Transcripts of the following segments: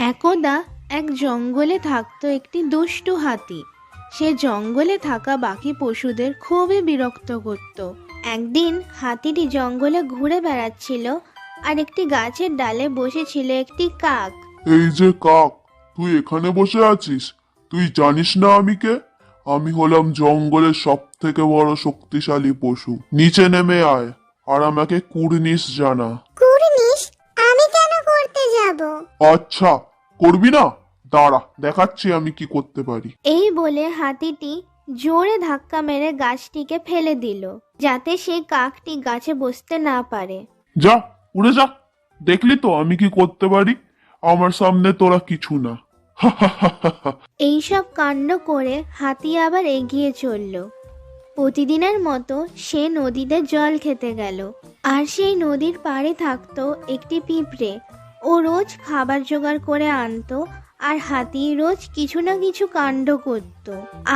একদা এক জঙ্গলে থাকতো একটি দুষ্টু হাতি। সে জঙ্গলে থাকা বাকি পশুদের খুবই বিরক্ত করত। একদিন হাতিটি জঙ্গলে ঘুরে বেড়াচ্ছিল আর একটি গাছের ডালে বসেছিল একটি কাক। এই যে কাক, তুই এখানে বসে আছিস? তুই জানিস না আমি কে? আমি হলাম জঙ্গলের সব থেকে বড় শক্তিশালী পশু। নিচে নেমে আয় আর আমাকে কুর্নিশ জানা। কুর্নিশ? আমি কেন করতে যাব? আচ্ছা, করবি না? দাঁড়া, দেখাচ্ছি আমি কি করতে পারি। এই বলে হাতিটি জোরে ধাক্কা মেরে গাছটিকে ফেলে দিল, যাতে সেই কাকটি গাছে বসতে না পারে। যা, উড়ে যা। দেখলি তো আমি কি করতে পারি? আমার সামনে তোরা কিছু না। এইসব কাণ্ড করে হাতি আবার এগিয়ে চলল। প্রতিদিনের মতো সে নদীতে জল খেতে গেল। আর সেই নদীর পাড়ে থাকতো একটি পিঁপড়ে। ও রোজ খাবার জোগাড় করে আনতো আর হাতি রোজ কিছু না কিছু কাণ্ড করত।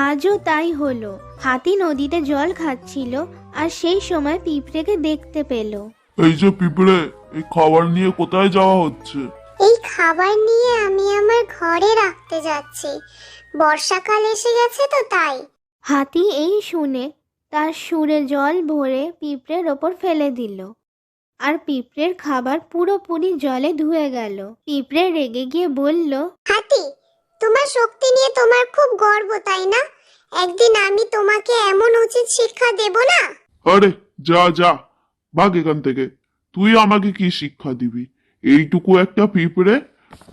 আজও তাই হলো। হাতি নদীতে জল খাচ্ছিল আর সেই সময় পিঁপড়েকে দেখতে পেল। এই যে পিঁপড়ে, এই খাবার নিয়ে কোথায় যাওয়া হচ্ছে? এই খাবার নিয়ে আমি আমার ঘরে রাখতে যাচ্ছি। বর্ষাকাল এসে গেছে তো তাই। হাতি এই শুনে তার সুরে জল ভরে পিঁপড়ের ওপর ফেলে দিল আর পিঁপড়ের খাবার পুরোপুরি জলে ধুয়ে গেল। পিঁপড়ে রেগে গিয়ে বলল, হাতি, তোমার শক্তি নিয়ে তোমার খুব গর্ব তাই না? একদিন আমি তোমাকে এমন উচিত শিক্ষা দেব না? আরে যা যা, ভাগ এখান থেকে। তুই আমাকে কি শিক্ষা দিবি? এইটুকু একটা পিঁপড়ে,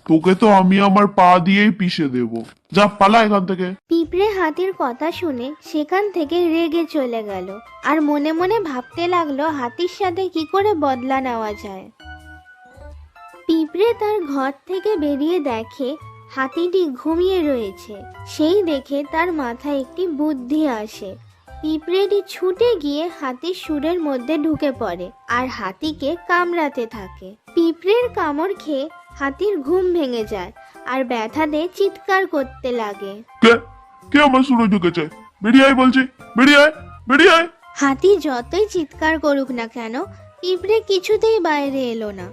তোকে তো আমি আমার পা দিয়েই পিষে দেব। যা, পালা এখান থেকে। পিঁপড়ে হাতির কথা শুনে সেখান থেকে রেগে চলে গেল আর মনে মনে ভাবতে লাগলো হাতির সাথে কি করে বদলা নেওয়া যায়। পিঁপড়ে তার ঘর থেকে বেরিয়ে দেখে হাতিটি ঘুমিয়ে রয়েছে। সেই দেখে তার মাথায় একটি বুদ্ধি আসে। পিঁপড়েটি ছুটে গিয়ে হাতির সুরের মধ্যে ঢুকে পড়ে আর হাতিকে কামড়াতে থাকে। পিঁপড়ের কামড় খেয়ে হাতির ঘুম ভেঙে যায় আর ব্যথাতে চিৎকার করতে লাগে। কে কে আমার সুরে ঢুকেছে? বেরিয়ে আয় বলছি, বেরিয়ে আয়, বেরিয়ে আয়। হাতি যতই চিৎকার করুক না কেন, পিঁপড়ে কিছুতেই বাইরে এলো না।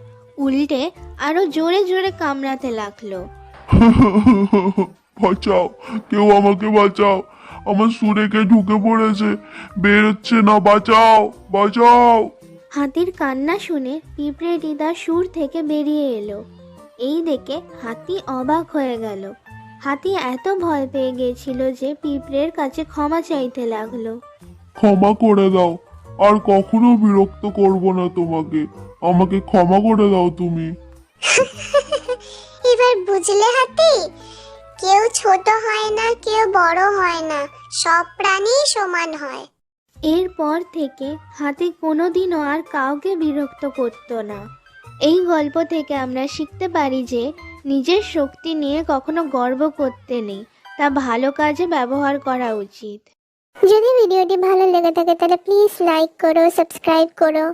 উল্টে আরো জোরে জোরে কামড়াতে লাগলো। বাঁচাও, কেউ আমাকে বাঁচাও। আমার সুরে কে ঢুকে পড়েছে, বেরোচ্ছে না, বাঁচাও, বাঁচাও। হাতির কান্না শুনে পিঁপড়েটি তার সুর থেকে বেরিয়ে এলো। এই দেখে হাতি অবাক হয়ে গেল। হাতি এত ভয় পেয়ে গেছিল যে পিঁপড়ের কাছে ক্ষমা চাইতে লাগলো। ক্ষমা করে দাও, আর কখনো বিরক্ত করব না তোমাকে। আমাকে ক্ষমা করে দাও তুমি। এবার বুঝলে হাতি, কেউ ছোট হয় না, কেউ বড় হয় না, সব প্রাণী সমান হয়। এরপর থেকে হাতি কোনোদিনও আর কাউকে বিরক্ত করত না। এই গল্প থেকে আমরা শিখতে পারি যে নিজের শক্তি নিয়ে কখনো গর্ব করতে নেই, তা ভালো কাজে ব্যবহার করা উচিত। যদি ভিডিওটি ভালো লেগে থাকে তাহলে প্লিজ লাইক করো, সাবস্ক্রাইব করো।